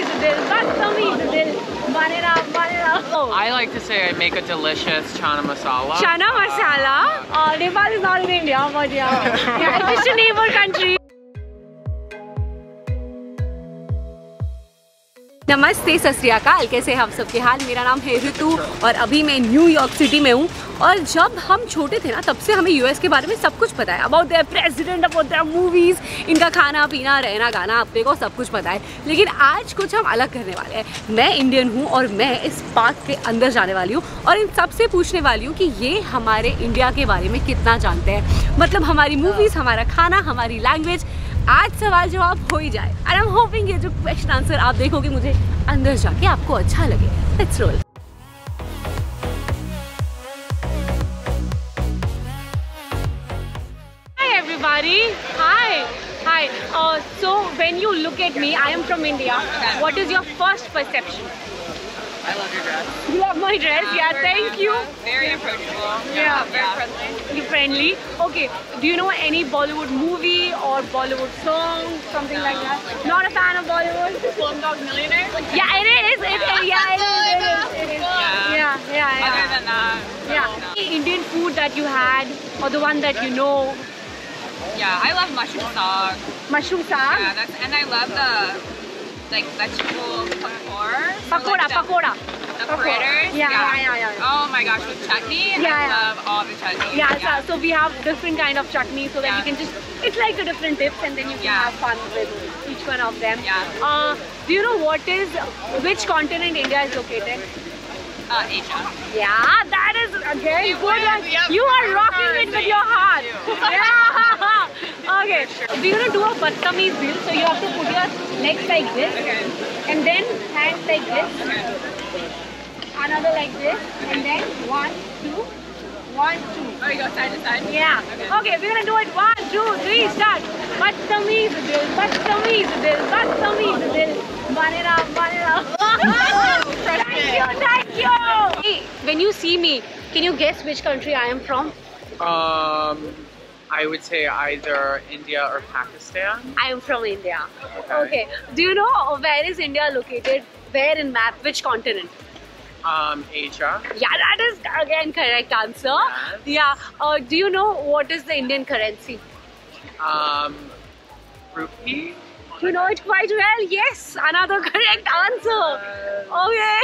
बदतमीज दिल, बदतमीज दिल, Banera Banera. I like to say I make a delicious chana masala. Chana masala. Nepal is not in India, but yeah, it's just a neighbor country. नमस्ते, सत श्री अकाल, कैसे हैं आप सबके हाल. मेरा नाम है ऋतु और अभी मैं न्यूयॉर्क सिटी में हूँ. और जब हम छोटे थे ना, तब से हमें यूएस के बारे में सब कुछ पता है. About their president, about their movies, इनका खाना पीना रहना गाना अपने को सब कुछ पता है. लेकिन आज कुछ हम अलग करने वाले हैं. मैं इंडियन हूँ और मैं इस पार्क के अंदर जाने वाली हूँ और इन सबसे पूछने वाली हूँ कि ये हमारे इंडिया के बारे में कितना जानते हैं. मतलब हमारी मूवीज़, हमारा खाना, हमारी लैंग्वेज. आज सवाल जवाब हो ही जाए. एंड आई एम होपिंग ये जो क्वेश्चन आंसर आप देखोगे मुझे अंदर जाके आपको अच्छा लगे. Let's roll. Hi everybody. Hi. So when you look at me, I am from India. What is your first perception? I love your dress. You love my dress? Yeah, thank you. Very approachable. Yeah. Very friendly. You're friendly. Okay. Do you know any Bollywood movie or Bollywood song, something like that? Not a fan of Bollywood. Slumdog Millionaire. Yeah, it is. It is. Yeah. Other than that, Yeah. Any Indian food that you had or the one that you know? yeah, I love mushroom saag. Mushroom saag? Yeah, and I love the vegetable Pakoda. The fritters. Yeah. Oh my gosh, with chutney. Yeah. I love all the chutney. Yeah, so we have different kind of chutney so that you can just, it's like the different dips and then you can have fun with each one of them. Yeah. Do you know which continent India is located? Asia. Yeah, that is again good one. Yep. You are rocking it with your heart. Yeah. Okay. Do you know do a Battamiz drill? So you have to put your legs like this, and then hands like this, another like this, and then 1, 2, 1, 2. Oh, you go side to side? Yeah. Okay, we're gonna do it. 1, 2, 3, start. Battamiz drill, Battamiz drill, Battamiz drill. Banera, banera. Thank you. Hey, when you see me, can you guess which country I am from? I would say either India or Pakistan. I am from India. Okay. Do you know where is India located? Where in map? Which continent? Asia. Yeah, that is again correct answer. Yes. Yeah. Do you know what is the Indian currency? Rupee. You know it quite well. Yes, another correct answer. Okay.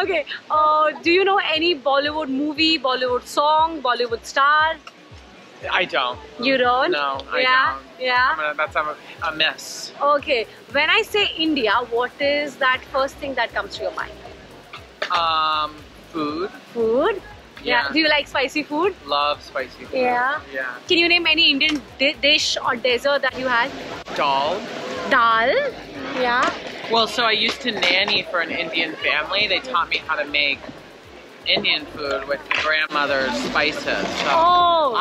Okay. Do you know any Bollywood movie, Bollywood song, Bollywood star? I don't. You don't? No, I don't. Yeah. That's a miss. Okay. When I say India, what is that first thing that comes to your mind? Food. Food? Yeah. Do you like spicy food? Love spicy food. Yeah. Can you name any Indian dish or dessert that you had? Dal. Dal? Yeah. Well, so I used to nanny for an Indian family. They taught me how to make Indian food with grandmother's spices. So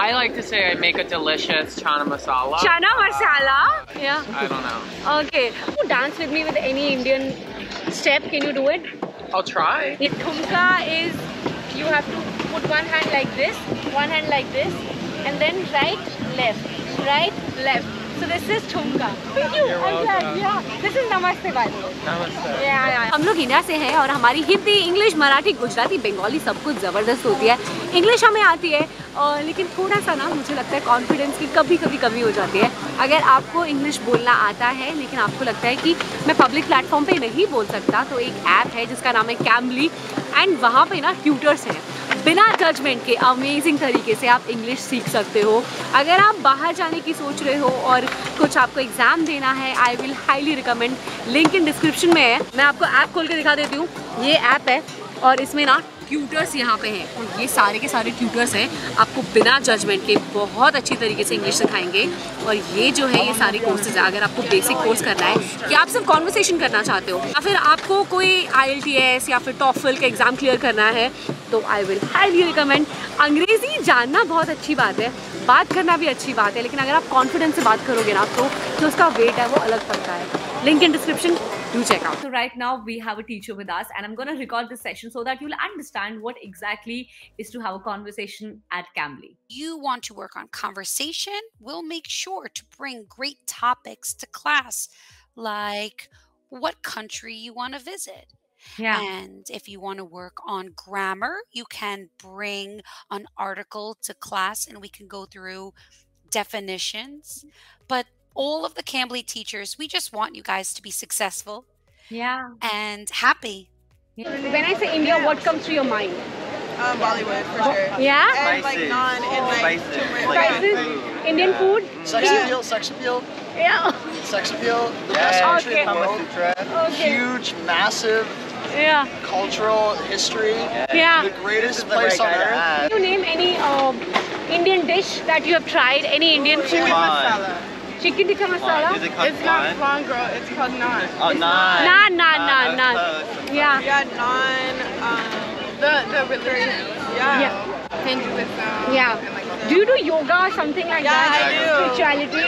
I like to say I make a delicious chana masala. Chana masala? Yeah. I don't know. Okay. You dance with me with any Indian step. Can you do it? I'll try. The thumka is you have to put one hand like this, one hand like this, and then right, left. So this is thumka. Thank you. You're welcome. Yeah. This is namaste by the way. Namaste. Yeah. हम लोग India से हैं और हमारी Hindi, English, Marathi, Gujarati, Bengali सब कुछ ज़बरदस्त होती है. इंग्लिश हमें आती है लेकिन थोड़ा सा ना मुझे लगता है कॉन्फिडेंस की कभी कमी हो जाती है. अगर आपको इंग्लिश बोलना आता है लेकिन आपको लगता है कि मैं पब्लिक प्लेटफॉर्म पे नहीं बोल सकता, तो एक ऐप है जिसका नाम है कैम्बली एंड वहाँ पे ना ट्यूटर्स हैं. बिना जजमेंट के अमेजिंग तरीके से आप इंग्लिश सीख सकते हो. अगर आप बाहर जाने की सोच रहे हो और कुछ आपको एग्ज़ाम देना है, I will highly recommend. Link in description में है. मैं आपको ऐप खोल के दिखा देती हूँ. ये ऐप है और इसमें ना ट्यूटर्स यहाँ पे हैं और ये सारे के सारे ट्यूटर्स हैं. आपको बिना जजमेंट के बहुत अच्छी तरीके से इंग्लिश सिखाएंगे. और ये जो है ये सारे कोर्सेज है. अगर आपको बेसिक कोर्स करना है कि आप सिर्फ कॉन्वर्सेशन करना चाहते हो या फिर आपको कोई IELTS या फिर टॉफल का एग्ज़ाम क्लियर करना है, तो आई विल हाईली रिकमेंड. अंग्रेज़ी जानना बहुत अच्छी बात है, बात करना भी अच्छी बात है, लेकिन अगर आप कॉन्फिडेंस से बात करोगे ना तो जो उसका वेट है वो अलग पड़ता है. Link in description. Do check out. So right now we have a teacher with us and I'm going to record this session so that you'll understand what exactly is to have a conversation at Cambly. You want to work on conversation? We'll make sure to bring great topics to class, like what country you want to visit. Yeah. And if you want to work on grammar, you can bring an article to class and we can go through definitions. But all of the Cambly teachers, we just want you guys to be successful Yeah. and happy. When I say India, what comes to your mind? Bollywood for sure. Yeah? And like naan and like turmeric. Spices, Indian food? Sex appeal, sex appeal, Yeah. sex appeal. The best country in the world. Okay. Huge, massive Yeah. cultural history. Yeah. The greatest place on earth. Can you name any Indian dish that you have tried? Any Indian food? Chicken masala. Chicken tikka masala? It's not flan, girl. It's called naan. Oh, naan. Naan. Yeah. Yeah, naan. The religion. Yeah. Hinduism. Yeah. And like that. Do you do yoga or something like Yeah, that? I do. Spirituality?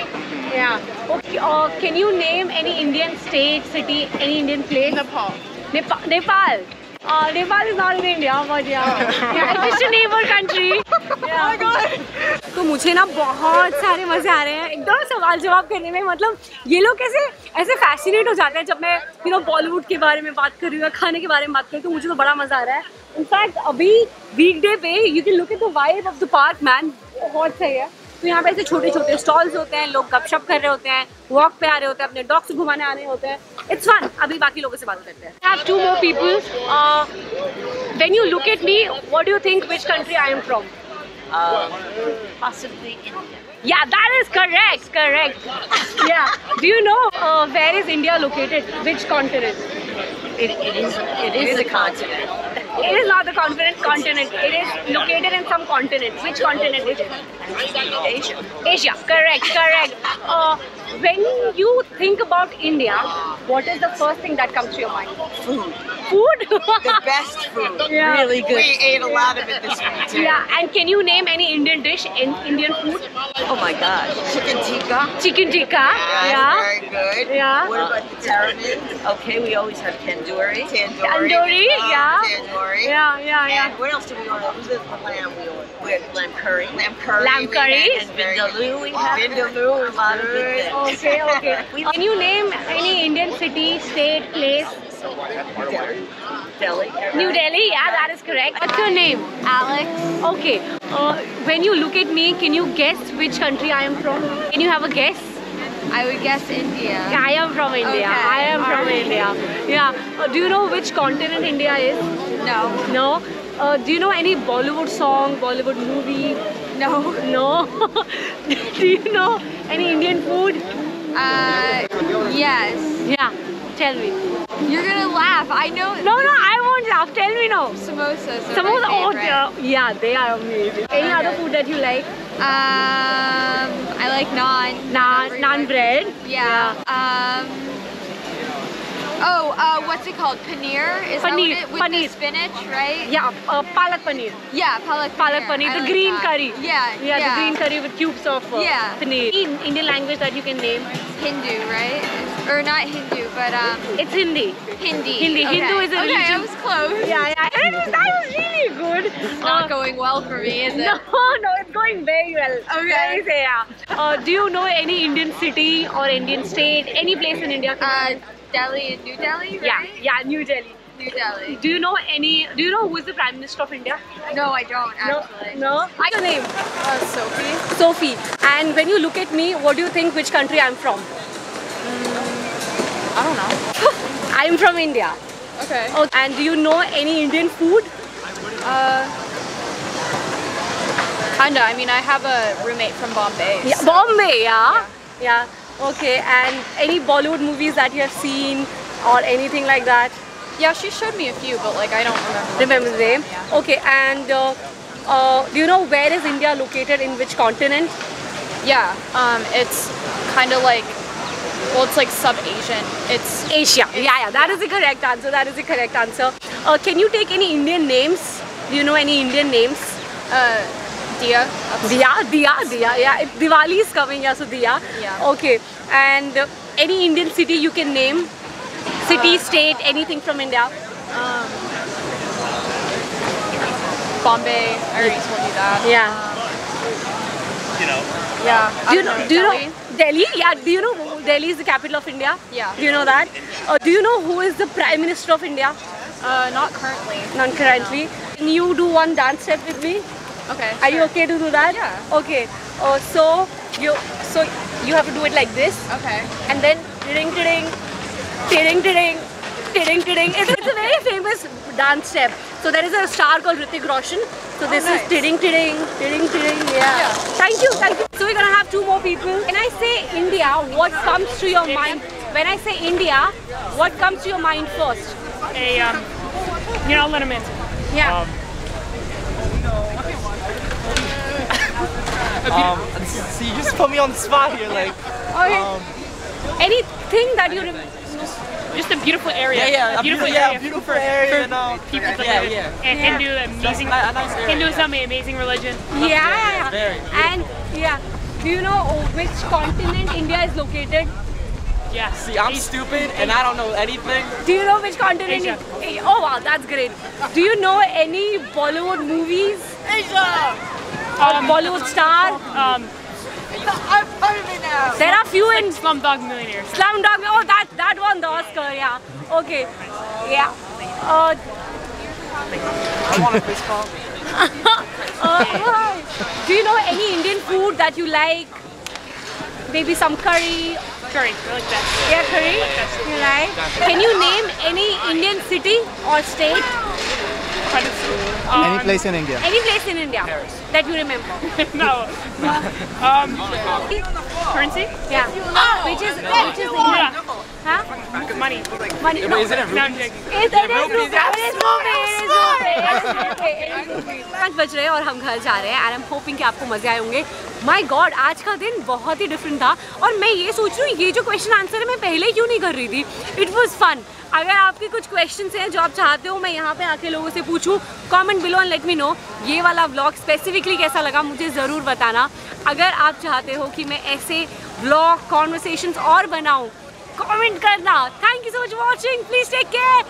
Yeah. Okay. Can you name any Indian state, city, any Indian place? Nepal. Nepal. Nepal is not in India, but yeah, it's just a neighbor country. Yeah. Oh my God. तो मुझे ना बहुत सारे मजे आ रहे हैं एकदम सवाल जवाब करने में. मतलब ये लोग कैसे ऐसे फैसिनेट हो जाते हैं जब मैं बॉलीवुड के बारे में बात कर रही हूँ या खाने के बारे में बात कर रही हूँ. तो मुझे तो बड़ा मजा आ रहा है. इनफैक्ट अभी वीकडे पे you can look at the vibe of the park man. बहुत सही है. तो यहाँ पे ऐसे छोटे छोटे स्टॉल्स होते हैं, लोग गपशप कर रहे होते हैं, वॉक पे आ रहे होते हैं, अपने डॉग्स घुमाने आ रहे होते हैं. It's fun. अभी बाकी लोगों से बात करते हैं. I have two more people. When you look at me, what do you think which country I am from? Possibly India. Yeah, that is correct. Yeah. Do you know where is India located? Which continent? It is a continent. It is not the continent. It is located in some continent. Which continent is it? Asia. Asia. Correct. When you think about India, what is the first thing that comes to your mind? Food? The best food. Yeah. Really good. We ate a lot of it this week too. Yeah, and can you name any Indian dish in Indian food? Oh my gosh. Chicken tikka. Chicken tikka. Yeah. Very good. Yeah. What about the tarramin? Okay, we always have tandoori. Tandoori, yeah. Tandoori. Yeah. And what else do we order? What was the lamb we ordered? We had lamb curry. Lamb curry. Lamb curry. And vindaloo we have. Vindaloo. A lot of good things. Okay. Can you name any Indian city, state, place? Delhi. New Delhi, yeah, that is correct. What's your name? Alex. Okay. When you look at me, can you guess which country I am from? Can you have a guess? I would guess India. I am from India. Okay, I am from alright. India. Yeah. Do you know which continent India is? No. No. Do you know any Bollywood song, Bollywood movie? No. No. Do you know any Indian food? Yes. Yeah. Tell me. You're gonna laugh. I know. No, I won't laugh. Tell me now. Samosas are Samosa. my Oh, favorite. yeah, they are amazing. Any other food that you like? I like naan. Naan bread. Yeah. What's it called? Paneer? Is Paneer, that what it, with paneer. the spinach, right? Yeah, palak paneer. Yeah, palak Paneer, I the like green that. curry. Yeah, The green curry with cubes of Yeah. paneer. Any Indian language that you can name? Hindu, right? Or not Hindu, but It's Hindi. Hindi. Okay. Hindu is a Okay, religion. I was close. Yeah. That was really good. It's not going well for me, is it? No, it's going very well. Okay. Very say, yeah. Do you know any Indian city or Indian state, any place in India? Delhi and New Delhi, right? Yeah, New Delhi. New Delhi. Do you know who is the Prime Minister of India? No, I don't actually. No. What's your name? Sophie. Sophie. And when you look at me, what do you think which country I'm from? I don't know. I'm from India. Okay. Oh, and do you know any Indian food? Kinda. I mean, I have a roommate from Bombay. Yeah, Bombay, yeah. Okay, and any Bollywood movies that you have seen or anything like that? Yeah, she showed me a few, but like I don't remember. Remember the name? Yeah. Okay, and do you know where is India located in which continent? Yeah. It's kind of like, well, it's like sub-Asian. It's Asia. Yeah. That is the correct answer. Can you take any Indian names? Do you know any Indian names? Dia. Diya. Yeah, Diwali is coming, yeah, so Diya. Yeah. Okay, and any Indian city you can name? City, state, anything from India? Bombay. I already told you that. Yeah. Yeah. Do you know Delhi? Yeah. Do you know Delhi is the capital of India. Yeah. Do you know that? Do you know who is the Prime Minister of India? Not currently. Not currently. No. Can you do one dance step with me? Okay. Are you okay to do that? Yeah. Okay. So you have to do it like this. Okay. And then tiding tiding, tiding tiding, tiding tiding. It's a very famous dance step. So there is a star called Hrithik Roshan. So this is tiding tiding, tiding tiding. Yeah. Thank you, thank you. So we're gonna have two more people. When I say India, what comes to your mind? When I say India, what comes to your mind first? Let him in. Yeah. So you just put me on the spot here, like. Okay. Anything that you remember? Just a beautiful area. Yeah, a beautiful area. area Beautiful area. people to Yeah, live. yeah. And Hindu, amazing. Nice area. Hinduism, amazing religion. Yeah. Very. And yeah. Do you know which continent India is located? Yeah. See, I'm stupid and I don't know anything. Do you know which continent? Asia. Oh wow, that's great. Do you know any Bollywood movies? Asia! Bollywood star? There are few in Slumdog Millionaire. Slumdog. Oh, that won the Oscar. Yeah. Okay. Yeah. I want a fist bump. Do you know any Indian food that you like? Maybe some curry. Curry, I like that. Yeah, curry. You like? Can you name any Indian city or state? Any place in India? Any place in India that you remember? No. Currency? Yeah. Which is India? Huh? Money. Money. No. Isn't it No, I'm joking. It is rupee. 5 बज रहे हैं और हम घर जा रहे हैं and I'm hoping कि आपको मजे आए होंगे. My God, आज का दिन बहुत ही डिफरेंट था और मैं ये सोच रही हूँ ये जो क्वेश्चन आंसर है मैं पहले क्यों नहीं कर रही थी. It was fun. अगर आपके कुछ क्वेश्चंस हैं जो आप चाहते हो मैं यहाँ पे आके लोगों से पूछूं, comment below and let me know. ये वाला व्लॉग स्पेसिफिकली कैसा लगा मुझे ज़रूर बताना. अगर आप चाहते हो कि मैं ऐसे व्लॉग कॉन्वर्सेशंस और बनाऊँ, कमेंट करना. Thank you so much for watching. Please take care.